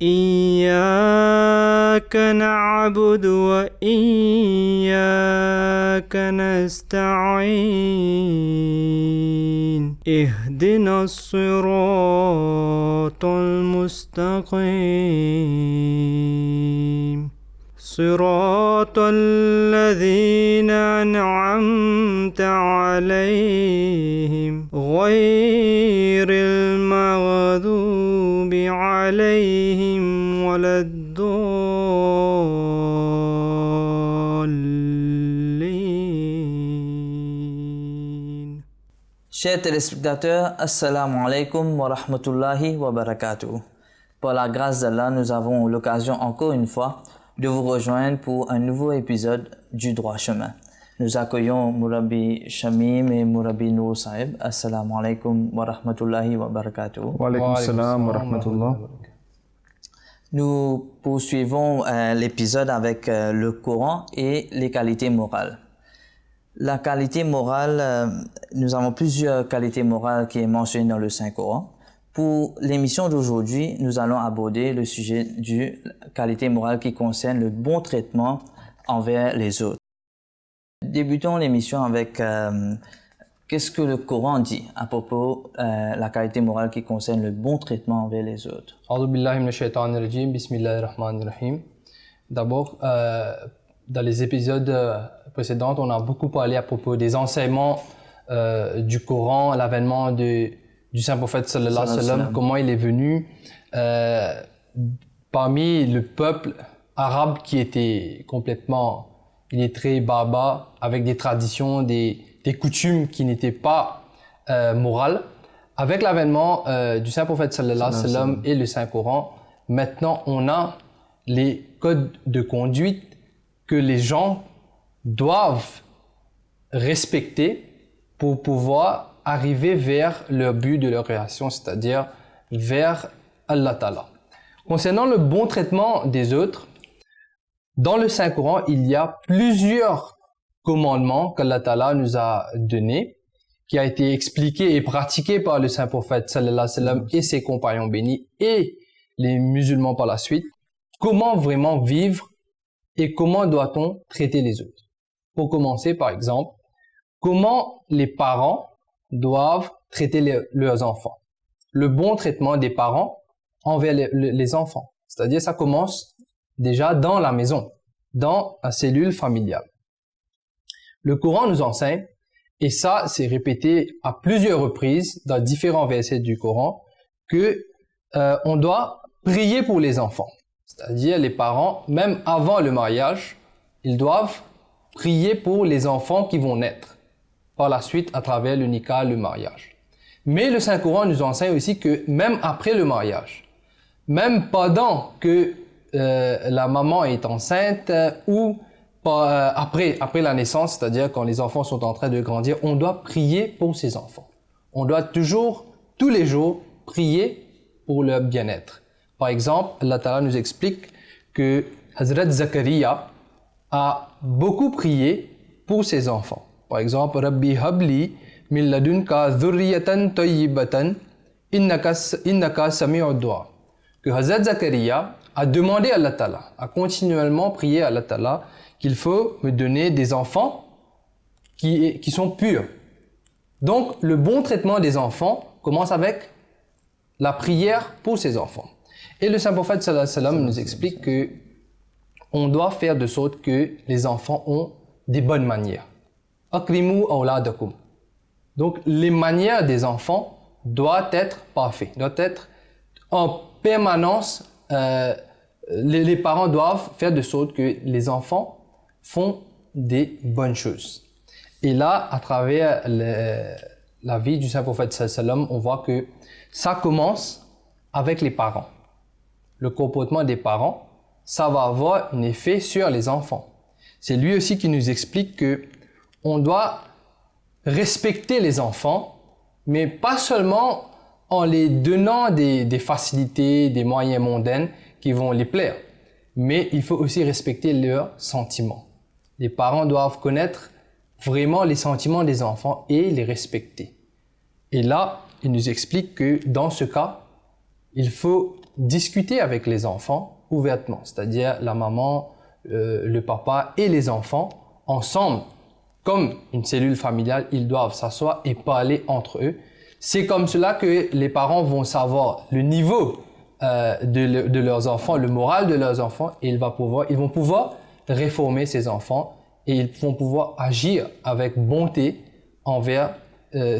إياك نعبد وإياك نستعين اهدنا الصراط المستقيم صراط الذين أنعمت عليهم غير المغضوب عليهم ولا الضالين. Chers téléspectateurs, Assalamu alaikum wa rahmatullahi wa barakatuh. Par la grâce d'Allah, nous avons l'occasion encore une fois de vous rejoindre pour un nouveau épisode du droit chemin. Nous accueillons Mourabi Shamim et Mourabi Nour Saïb. Assalamu alaikum wa rahmatullahi wa barakatuh. Wa alaikum salam wa rahmatullah. Nous poursuivons l'épisode avec le Coran et les qualités morales. La qualité morale, nous avons plusieurs qualités morales qui est mentionnées dans le Saint-Coran. Pour l'émission d'aujourd'hui, nous allons aborder le sujet de qualité morale qui concerne le bon traitement envers les autres. Débutons l'émission avec qu'est-ce que le Coran dit à propos de la qualité morale qui concerne le bon traitement envers les autres. A'udhu billahi minash shaitanir rajim, bismillahir-rahmanir-rahim. D'abord, dans les épisodes précédents, on a beaucoup parlé à propos des enseignements du Coran, l'avènement du Saint-Prophète sallallahu alayhi wa sallam, comment il est venu parmi le peuple arabe qui était complètement illettré, barbare, avec des traditions, des coutumes qui n'étaient pas morales. Avec l'avènement du Saint-Prophète sallallahu alayhi wa sallam et le Saint-Coran, maintenant on a les codes de conduite que les gens doivent respecter pour pouvoir arriver vers leur but de leur création, c'est-à-dire vers Allah Ta'ala. Concernant le bon traitement des autres, dans le Saint-Coran, il y a plusieurs commandements qu'Allah Ta'ala nous a donnés, qui a été expliqué et pratiqué par le Saint-Prophète sallallahu alayhi wa sallam et ses compagnons bénis et les musulmans par la suite. Comment vraiment vivre et comment doit-on traiter les autres? Pour commencer, par exemple, comment les parents doivent traiter leurs enfants. Le bon traitement des parents envers les enfants. C'est-à-dire, ça commence déjà dans la maison, dans la cellule familiale. Le Coran nous enseigne, et ça c'est répété à plusieurs reprises dans différents versets du Coran, que on doit prier pour les enfants. C'est-à-dire, les parents, même avant le mariage, ils doivent prier pour les enfants qui vont naître par la suite à travers le nikah, le mariage. Mais le Saint-Coran nous enseigne aussi que même après le mariage, même pendant que la maman est enceinte ou après la naissance, c'est-à-dire quand les enfants sont en train de grandir, on doit prier pour ces enfants. On doit toujours, tous les jours, prier pour leur bien-être. Par exemple, Allah Ta'ala nous explique que Hazrat Zakaria a beaucoup prié pour ses enfants. Par exemple, Rabbi habli min ladunka dhurriyatan tayyibatan innaka sami'ud du'a. Que Hazrat Zakaria a demandé à Allah Ta'ala, a continuellement prié à Allah Ta'ala qu'il faut me donner des enfants qui sont purs. Donc, le bon traitement des enfants commence avec la prière pour ses enfants. Et le Saint-Prophète sallallahu alayhi wa sallam nous explique que on doit faire de sorte que les enfants ont des bonnes manières. Akrimu awladakum. Donc, les manières des enfants doivent être parfaites, doivent être en permanence. Les parents doivent faire de sorte que les enfants font des bonnes choses. Et là, à travers la vie du Saint-Prophète sallallahu alayhi wa sallam, on voit que ça commence avec les parents. Le comportement des parents, ça va avoir un effet sur les enfants. C'est lui aussi qui nous explique que on doit respecter les enfants, mais pas seulement en les donnant des facilités, des moyens mondains qui vont les plaire, mais il faut aussi respecter leurs sentiments. Les parents doivent connaître vraiment les sentiments des enfants et les respecter. Et là, il nous explique que dans ce cas, il faut discuter avec les enfants ouvertement, c'est-à-dire la maman, le papa et les enfants ensemble, comme une cellule familiale, ils doivent s'asseoir et parler entre eux. C'est comme cela que les parents vont savoir le niveau de leurs enfants, le moral de leurs enfants, et ils vont pouvoir réformer ces enfants et ils vont pouvoir agir avec bonté envers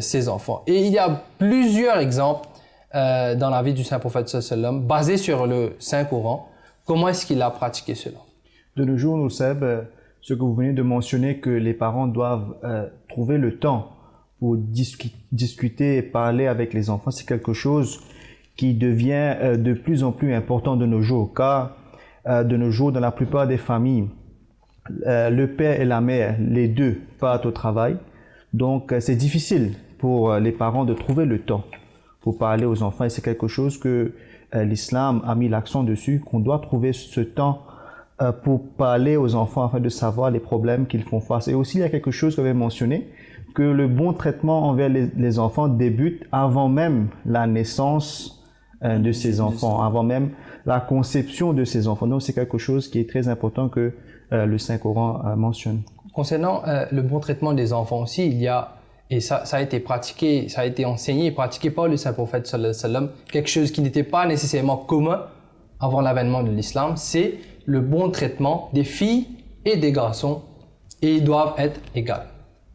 ces enfants. Et il y a plusieurs exemples dans la vie du saint prophète sallallahu alayhi wa sallam, basés sur le Saint-Coran. Comment est-ce qu'il a pratiqué cela? De nos jours, nous savons ce que vous venez de mentionner, que les parents doivent trouver le temps pour discuter et parler avec les enfants. C'est quelque chose qui devient de plus en plus important de nos jours, car de nos jours, dans la plupart des familles, le père et la mère, les deux, partent au travail. Donc, c'est difficile pour les parents de trouver le temps pour parler aux enfants. Et c'est quelque chose que l'islam a mis l'accent dessus, qu'on doit trouver ce temps pour parler aux enfants afin de savoir les problèmes qu'ils font face. Et aussi, il y a quelque chose que j'avais mentionné, que le bon traitement envers les enfants débute avant même la naissance de ces enfants, avant même la conception de ces enfants. Donc, c'est quelque chose qui est très important que le Saint-Coran mentionne. Concernant le bon traitement des enfants aussi, il y a, et ça a été pratiqué, ça a été enseigné et pratiqué par le saint prophète sallallahu alayhi wa sallam, quelque chose qui n'était pas nécessairement commun avant l'avènement de l'islam, c'est le bon traitement des filles et des garçons, et ils doivent être égaux.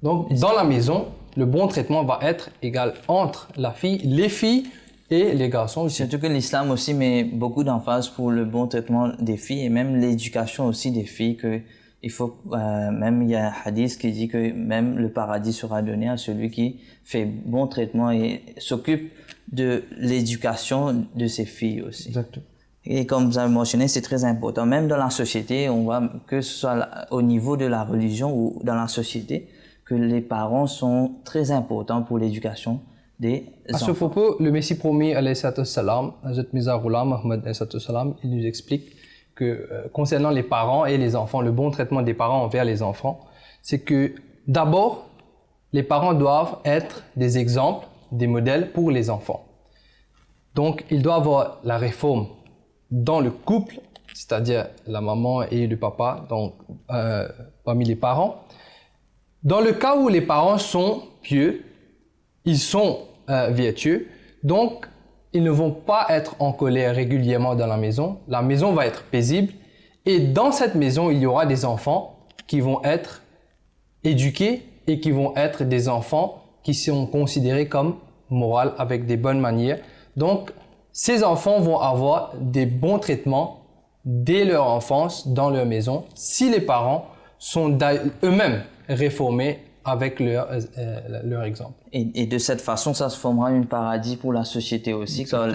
Donc, dans la maison, le bon traitement va être égal entre les filles et les garçons aussi. Surtout que l'islam aussi met beaucoup d'emphase pour le bon traitement des filles et même l'éducation aussi des filles, que il faut, même il y a un hadith qui dit que même le paradis sera donné à celui qui fait bon traitement et s'occupe de l'éducation de ses filles aussi. Exactement. Et comme vous avez mentionné, c'est très important. Même dans la société, on voit que ce soit au niveau de la religion ou dans la société, que les parents sont très importants pour l'éducation des enfants. À ce propos, le Messie promis, alayhi salam, Hazrat Mirza Ghulam Ahmad, alayhi salam, il nous explique que concernant les parents et les enfants, le bon traitement des parents envers les enfants, c'est que d'abord, les parents doivent être des exemples, des modèles pour les enfants. Donc, il doit y avoir la réforme dans le couple, c'est-à-dire la maman et le papa, donc parmi les parents. Dans le cas où les parents sont pieux, ils sont vertueux, donc ils ne vont pas être en colère régulièrement dans la maison va être paisible, et dans cette maison, il y aura des enfants qui vont être éduqués et qui vont être des enfants qui sont considérés comme moraux, avec des bonnes manières. Donc, ces enfants vont avoir des bons traitements dès leur enfance dans leur maison si les parents sont eux-mêmes réformés avec leur exemple. Et de cette façon, ça se formera un paradis pour la société aussi, quand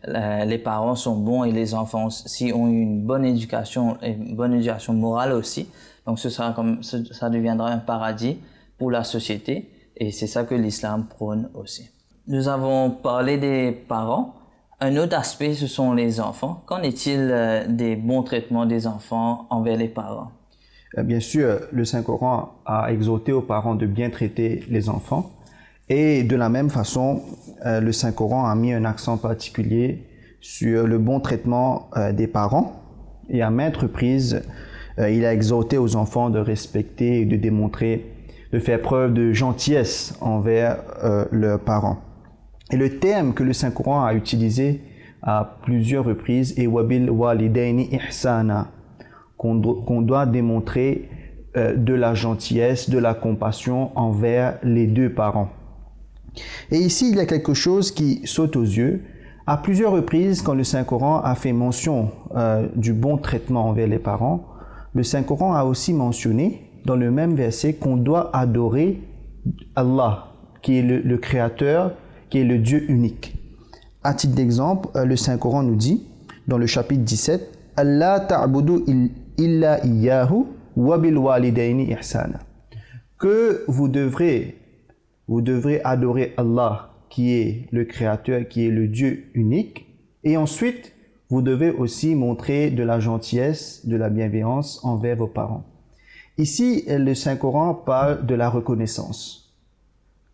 les parents sont bons et les enfants aussi ont une bonne éducation morale aussi. Donc ça deviendra un paradis pour la société, et c'est ça que l'islam prône aussi. Nous avons parlé des parents. Un autre aspect, ce sont les enfants. Qu'en est-il des bons traitements des enfants envers les parents? Bien sûr, le Saint-Coran a exhorté aux parents de bien traiter les enfants. Et de la même façon, le Saint-Coran a mis un accent particulier sur le bon traitement des parents. Et à maintes reprises, il a exhorté aux enfants de respecter et de démontrer, de faire preuve de gentillesse envers leurs parents. Et le terme que le Saint-Coran a utilisé à plusieurs reprises est « wabil walidaini ihsana », qu'on doit démontrer de la gentillesse, de la compassion envers les deux parents. Et ici, il y a quelque chose qui saute aux yeux. À plusieurs reprises, quand le Saint-Coran a fait mention du bon traitement envers les parents, le Saint-Coran a aussi mentionné dans le même verset qu'on doit adorer Allah, qui est le Créateur, qui est le Dieu unique. À titre d'exemple, le Saint-Coran nous dit, dans le chapitre 17, « Allah ta'budu illa iyyahu wa bil walidaini ihsana » que vous devrez adorer Allah, qui est le Créateur, qui est le Dieu unique, et ensuite, vous devez aussi montrer de la gentillesse, de la bienveillance envers vos parents. Ici, le Saint-Coran parle de la reconnaissance,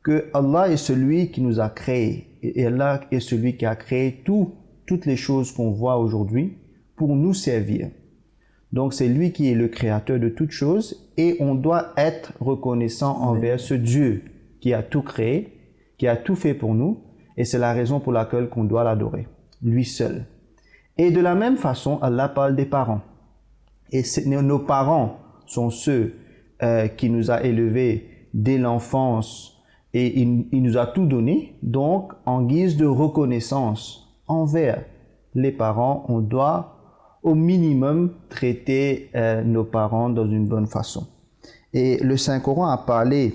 que Allah est celui qui nous a créés, et Allah est celui qui a créé tous toutes les choses qu'on voit aujourd'hui pour nous servir. Donc c'est lui qui est le créateur de toutes choses et on doit être reconnaissant envers ce Dieu qui a tout créé, qui a tout fait pour nous et c'est la raison pour laquelle qu'on doit l'adorer, lui seul. Et de la même façon, Allah parle des parents. Et nos parents sont ceux qui nous a élevés dès l'enfance et il nous a tout donné. Donc, en guise de reconnaissance envers les parents, on doit au minimum traiter nos parents dans une bonne façon. Et le Saint-Coran a parlé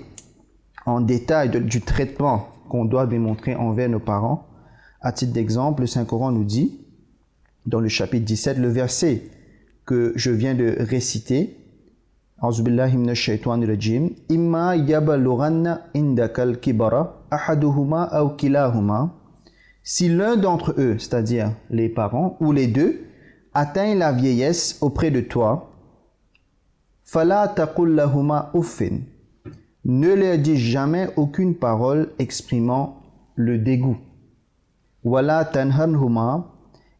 en détail du traitement qu'on doit démontrer envers nos parents. À titre d'exemple, le Saint-Coran nous dit, dans le chapitre 17, le verset que je viens de réciter, A'uzubillahi minash shaitani rajim, Imma yabalughanna indakal kibara ahaduhuma aw kilahuma. Si l'un d'entre eux, c'est-à-dire les parents ou les deux, atteint la vieillesse auprès de toi, fala taqul lahuma uffin. Ne leur dis jamais aucune parole exprimant le dégoût. Wala tanharhuma,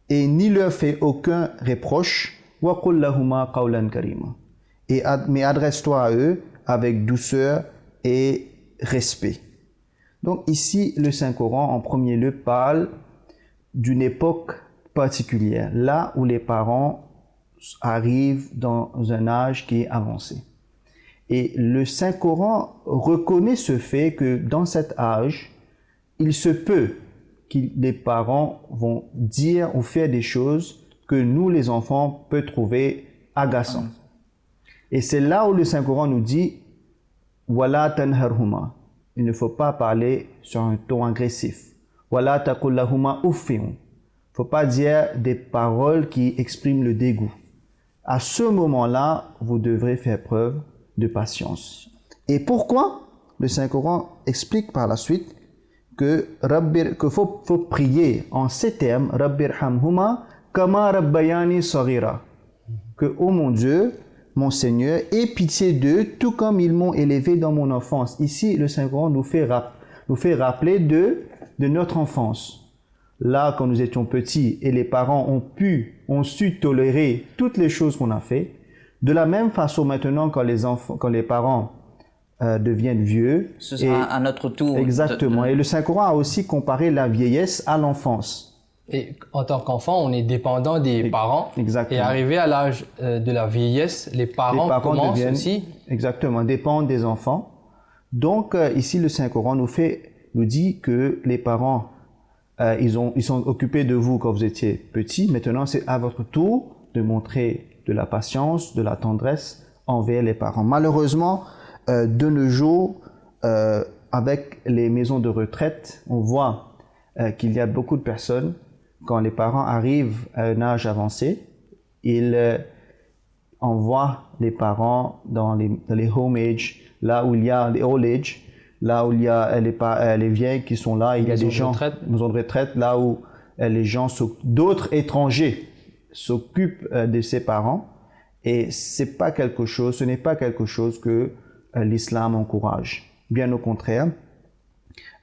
et ni leur fais aucun reproche. Wa qul lahuma qawlan karima. Mais adresse-toi à eux avec douceur et respect. Donc ici, le Saint-Coran en premier lieu parle d'une époque particulière, là où les parents arrivent dans un âge qui est avancé. Et le Saint-Coran reconnaît ce fait que dans cet âge, il se peut que les parents vont dire ou faire des choses que nous, les enfants, peut trouver agaçantes. Et c'est là où le Saint-Coran nous dit « Wala tanharhuma ». Il ne faut pas parler sur un ton agressif. « Wala taqul lahuma uffin ». Il ne faut pas dire des paroles qui expriment le dégoût. À ce moment-là, vous devrez faire preuve de patience. Et pourquoi? Le Saint-Coran explique par la suite que faut prier en ces termes « Rabbirhamhuma kama rabbayani saghira » que « Oh mon Dieu, mon Seigneur, aie pitié d'eux, tout comme ils m'ont élevé dans mon enfance. » Ici, le Saint-Coran nous fait rappeler de notre enfance. Là, quand nous étions petits et les parents ont su tolérer toutes les choses qu'on a fait. De la même façon, maintenant, quand les parents deviennent vieux. Ce sera à notre tour. Exactement. Et le Saint-Coran a aussi comparé la vieillesse à l'enfance. Et en tant qu'enfant, on est dépendant des parents. Exactement. Et arrivé à l'âge de la vieillesse, les parents commencent aussi. Exactement, dépendent des enfants. Donc ici, le Saint-Coran nous dit que les parents, ils sont occupés de vous quand vous étiez petit. Maintenant, c'est à votre tour de montrer de la patience, de la tendresse envers les parents. Malheureusement, de nos jours, avec les maisons de retraite, on voit qu'il y a beaucoup de personnes. Quand les parents arrivent à un âge avancé, ils envoient les parents dans les home age, là où il y a les old age, là où il y a les vieilles qui sont là, il y a des gens, maisons de retraite, là où les gens, d'autres étrangers s'occupent de ces parents. Et ce n'est pas quelque chose que l'islam encourage. Bien au contraire,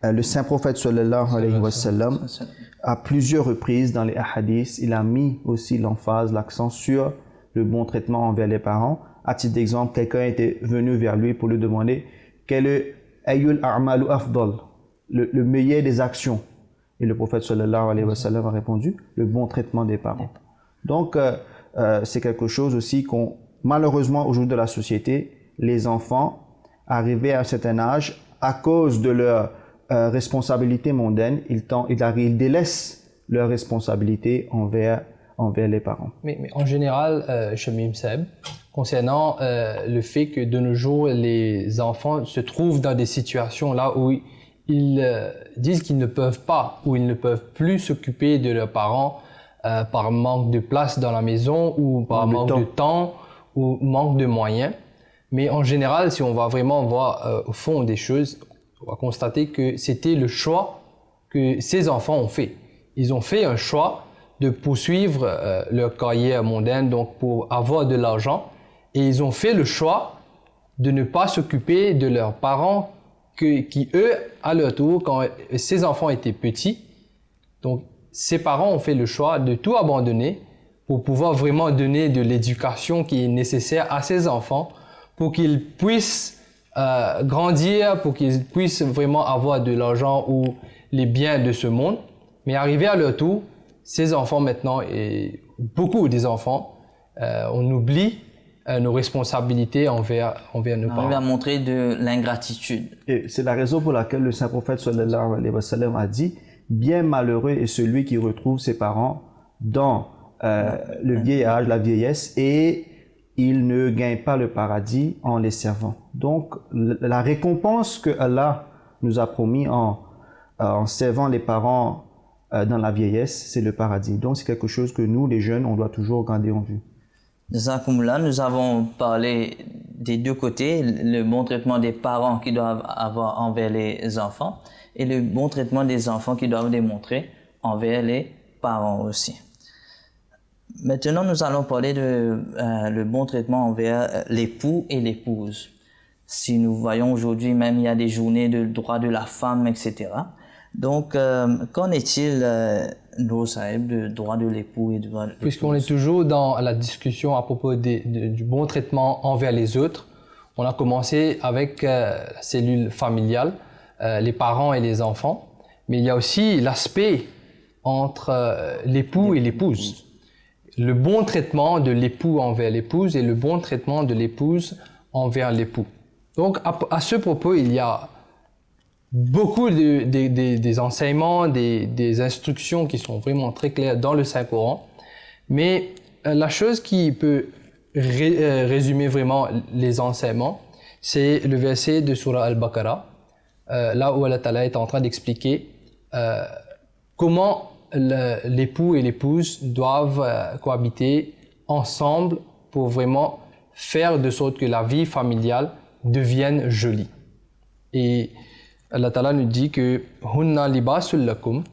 le saint prophète sallallahu alayhi wa sallam, à plusieurs reprises dans les hadiths, il a mis aussi l'accent sur le bon traitement envers les parents. À titre d'exemple, quelqu'un était venu vers lui pour lui demander quel est Ayyul a'malu afdal, le meilleur des actions. Et le prophète sallallahu alayhi wa sallam a répondu le bon traitement des parents. Donc, c'est quelque chose aussi malheureusement aujourd'hui de la société, les enfants arrivés à un certain âge, à cause de leur responsabilité mondaine, ils délaissent leurs responsabilités envers les parents. Mais en général, Shamim Seb, concernant le fait que de nos jours, les enfants se trouvent dans des situations là où ils disent qu'ils ne peuvent pas ou ils ne peuvent plus s'occuper de leurs parents par manque de place dans la maison ou par manque de temps ou manque de moyens. Mais en général, si on va vraiment voir au fond des choses, on va constater que c'était le choix que ces enfants ont fait. Ils ont fait un choix de poursuivre leur carrière mondaine, donc pour avoir de l'argent, et ils ont fait le choix de ne pas s'occuper de leurs parents qui eux, à leur tour, quand ces enfants étaient petits, donc ses parents ont fait le choix de tout abandonner pour pouvoir vraiment donner de l'éducation qui est nécessaire à ses enfants pour qu'ils puissent grandir, pour qu'ils puissent vraiment avoir de l'argent ou les biens de ce monde. Mais arrivé à leur tour, ces enfants maintenant, et beaucoup des enfants, on oublie nos responsabilités envers nos On parents. arrive à montrer de l'ingratitude. Et c'est la raison pour laquelle le saint prophète sallallahu alayhi wa sallam a dit « Bien malheureux est celui qui retrouve ses parents dans le vieil âge, la vieillesse, et il ne gagne pas le paradis en les servant. » Donc, la récompense que Allah nous a promis en servant les parents dans la vieillesse, c'est le paradis. Donc, c'est quelque chose que nous, les jeunes, on doit toujours garder en vue. Jazakumullah, nous avons parlé des deux côtés, le bon traitement des parents qui doivent avoir envers les enfants et le bon traitement des enfants qui doivent démontrer envers les parents aussi. Maintenant, nous allons parler de le bon traitement envers l'époux et l'épouse. Si nous voyons aujourd'hui, même il y a des journées de droit de la femme, etc. Donc, qu'en est-il, Nour Saheb, de droit de l'époux et de droit de l'épouse? Puisqu'on est toujours dans la discussion à propos du bon traitement envers les autres, on a commencé avec la cellule familiale, les parents et les enfants, mais il y a aussi l'aspect entre l'époux et l'épouse. Le bon traitement de l'époux envers l'épouse et le bon traitement de l'épouse envers l'époux. Donc, à ce propos, il y a beaucoup des enseignements, des instructions qui sont vraiment très claires dans le Saint-Coran. Mais la chose qui peut résumer vraiment les enseignements, c'est le verset de Surah Al-Baqarah, là où Allah Ta'ala est en train d'expliquer comment l'époux et l'épouse doivent cohabiter ensemble pour vraiment faire de sorte que la vie familiale devienne jolie. Et Allah Ta'ala nous dit que hunna libasul lakum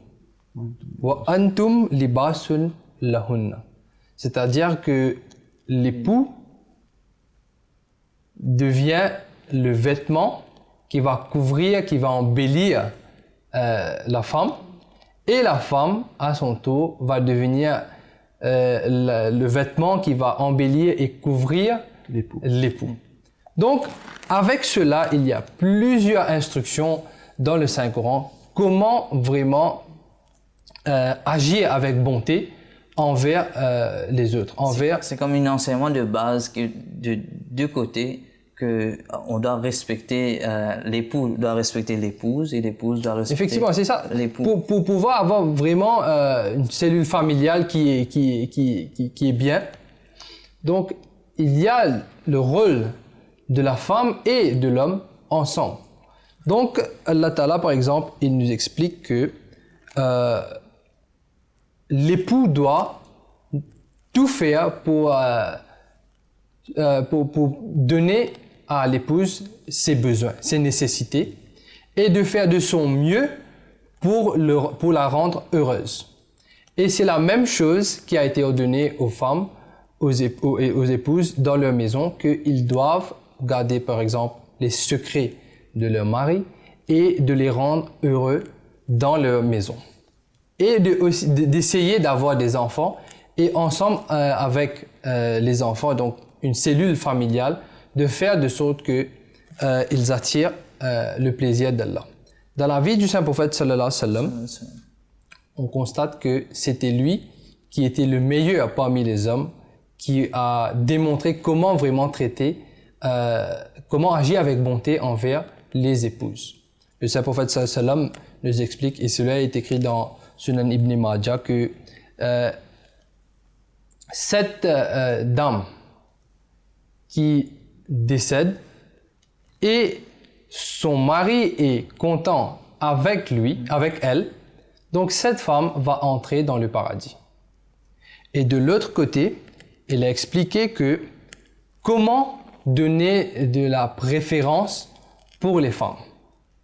wa antum libasul lahunna. C'est-à-dire que l'époux devient le vêtement qui va couvrir, qui va embellir la femme, et la femme, à son tour, va devenir le vêtement qui va embellir et couvrir l'époux. Donc, avec cela, il y a plusieurs instructions dans le Saint-Coran, comment vraiment agir avec bonté envers les autres. C'est comme un enseignement de base que de deux côtés, que on doit respecter, l'époux doit respecter l'épouse et l'épouse doit respecter Effectivement, c'est ça. l'époux. Pour pouvoir avoir vraiment une cellule familiale qui est bien, donc il y a le rôle de la femme et de l'homme ensemble. Donc Allah Ta'ala, par exemple, il nous explique que l'époux doit tout faire pour donner à l'épouse ses besoins, ses nécessités, et de faire de son mieux pour la rendre heureuse. Et c'est la même chose qui a été ordonnée aux femmes, aux épouses dans leur maison, qu'ils doivent garder par exemple les secrets de leur mari et de les rendre heureux dans leur maison. Et d'essayer d'avoir des enfants et ensemble avec les enfants, donc une cellule familiale, de faire de sorte qu'ils attirent le plaisir d'Allah. Dans la vie du saint prophète sallallahu alayhi wa sallam, on constate que c'était lui qui était le meilleur parmi les hommes, qui a démontré comment vraiment traiter, comment agir avec bonté envers les épouses. Le saint prophète sallallahu alayhi wa sallam nous explique, et cela est écrit dans Sunan Ibn Majah, que 7 dames qui décèdent et son mari est content avec lui, avec elle, donc cette femme va entrer dans le paradis. Et de l'autre côté, il a expliqué que comment donner de la préférence pour les femmes,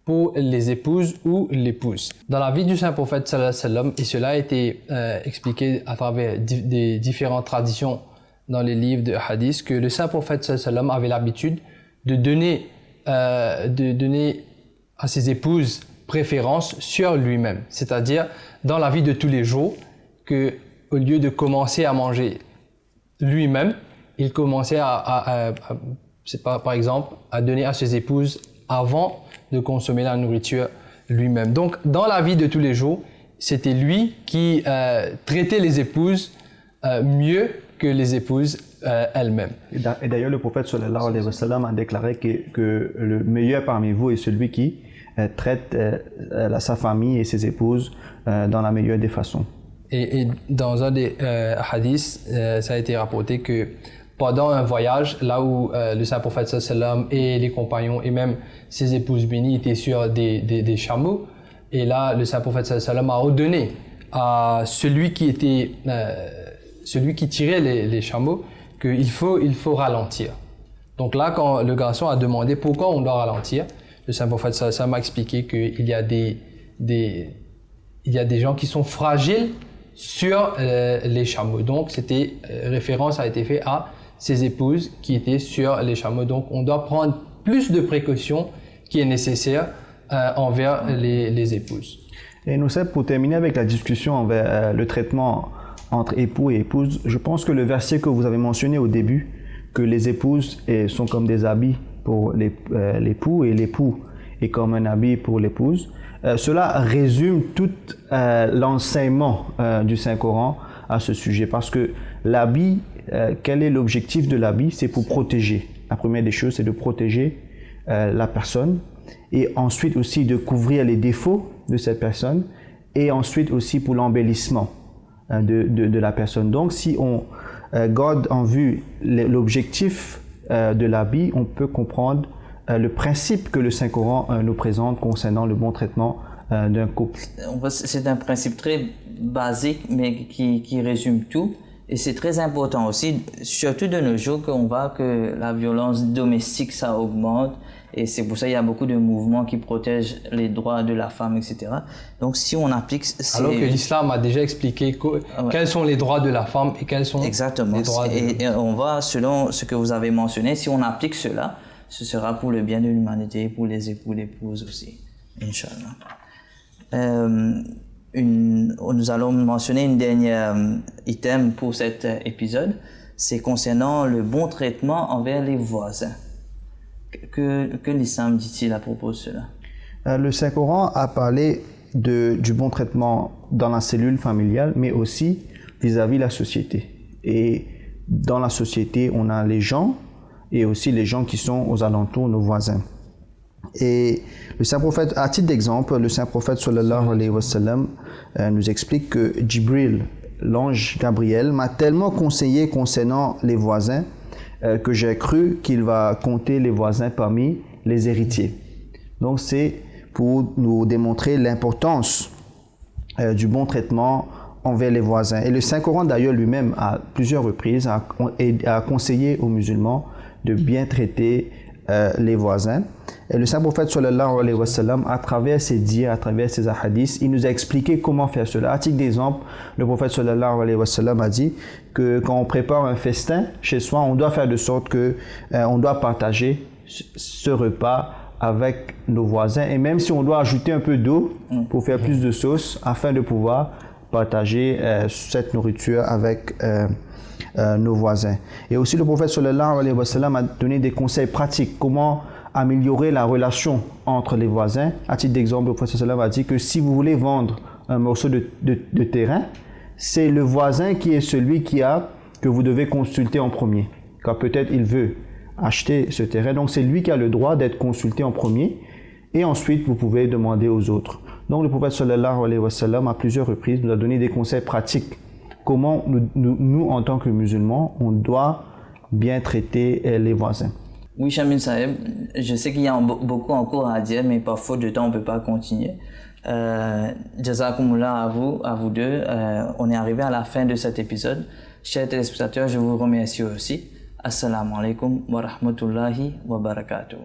pour les épouses ou l'épouse. Dans la vie du saint prophète sallallahu alayhi wa sallam, et cela a été expliqué à travers des différentes traditions dans les livres de hadith, que le saint prophète sallallahu alayhi wa sallam avait l'habitude de donner à ses épouses préférence sur lui-même. C'est-à-dire, dans la vie de tous les jours, que au lieu de commencer à manger lui-même, il commençait par exemple, à donner à ses épouses avant de consommer la nourriture lui-même. Donc, dans la vie de tous les jours, c'était lui qui traitait les épouses mieux que les épouses elles-mêmes. Et d'ailleurs, le prophète sallallahu alayhi wa sallam a déclaré que le meilleur parmi vous est celui qui traite sa famille et ses épouses dans la meilleure des façons. Et dans un des hadiths, ça a été rapporté que pendant un voyage, là où le saint prophète sallallahu alayhi wa sallam et les compagnons et même ses épouses bénies étaient sur des chameaux, et là le saint prophète sallallahu alayhi wa sallam a ordonné à celui qui tirait les chameaux qu'il faut ralentir. Donc là, quand le garçon a demandé pourquoi on doit ralentir, le saint prophète sallallahu alayhi wa sallam a expliqué qu'il y a des gens qui sont fragiles sur les chameaux. Donc référence a été faite à ses épouses qui étaient sur les chameaux. Donc on doit prendre plus de précautions qui est nécessaire envers les épouses. Et nous, pour terminer avec la discussion envers le traitement entre époux et épouses, je pense que le verset que vous avez mentionné au début, que les épouses sont comme des habits pour l'époux et l'époux est comme un habit pour l'épouse, cela résume tout l'enseignement du Saint-Coran à ce sujet. Parce que l'habit, quel est l'objectif de l'habit? C'est pour protéger. La première des choses, c'est de protéger la personne et ensuite aussi de couvrir les défauts de cette personne et ensuite aussi pour l'embellissement de la personne. Donc, si on garde en vue l'objectif de l'habit, on peut comprendre le principe que le Saint-Coran nous présente concernant le bon traitement d'un couple. C'est un principe très basique, mais qui résume tout. Et c'est très important aussi, surtout de nos jours, qu'on voit que la violence domestique, ça augmente. Et c'est pour ça qu'il y a beaucoup de mouvements qui protègent les droits de la femme, etc. Donc si on applique... Alors que l'islam a déjà expliqué quels sont les droits de la femme et quels sont les droits de l'homme. Et on voit, selon ce que vous avez mentionné, si on applique cela, ce sera pour le bien de l'humanité, pour les époux, l'épouses aussi, Inch'Allah. Nous allons mentionner une dernière item pour cet épisode, c'est concernant le bon traitement envers les voisins. Que l'islam dit-il à propos de cela? Le Saint-Coran a parlé du bon traitement dans la cellule familiale, mais aussi vis-à-vis de la société. Et dans la société, on a les gens et aussi les gens qui sont aux alentours, nos voisins. Et le Saint-Prophète, à titre d'exemple, le Saint-Prophète sallallahu alayhi wa sallam nous explique que Jibril, l'ange Gabriel, m'a tellement conseillé concernant les voisins que j'ai cru qu'il va compter les voisins parmi les héritiers. Donc c'est pour nous démontrer l'importance du bon traitement envers les voisins. Et le Saint-Coran d'ailleurs lui-même à plusieurs reprises a conseillé aux musulmans de bien traiter les voisins. Et le Saint-Prophète sallallahu alayhi wa sallam, à travers ses dires, à travers ses hadiths, il nous a expliqué comment faire cela. À titre d'exemple, le prophète sallallahu alayhi wa sallam a dit que quand on prépare un festin chez soi, on doit faire de sorte que on doit partager ce repas avec nos voisins. Et même si on doit ajouter un peu d'eau pour faire plus de sauce, afin de pouvoir partager cette nourriture avec nos voisins. Et aussi le prophète sallallahu alayhi wa sallam a donné des conseils pratiques, comment améliorer la relation entre les voisins. À titre d'exemple, le prophète sallallahu alayhi wa sallam a dit que si vous voulez vendre un morceau de terrain, c'est le voisin qui est celui que vous devez consulter en premier. Car peut-être il veut acheter ce terrain, donc c'est lui qui a le droit d'être consulté en premier et ensuite vous pouvez demander aux autres. Donc le prophète sallallahu alayhi wa sallam à plusieurs reprises nous a donné des conseils pratiques. Comment nous en tant que musulmans, on doit bien traiter les voisins. Oui, Chamil Saheb, je sais qu'il y a beaucoup encore à dire, mais par faute de temps, on ne peut pas continuer. Jazakumullah à vous deux. On est arrivé à la fin de cet épisode. Chers téléspectateurs, je vous remercie aussi. Assalamu alaikum wa rahmatullahi wa barakatuh.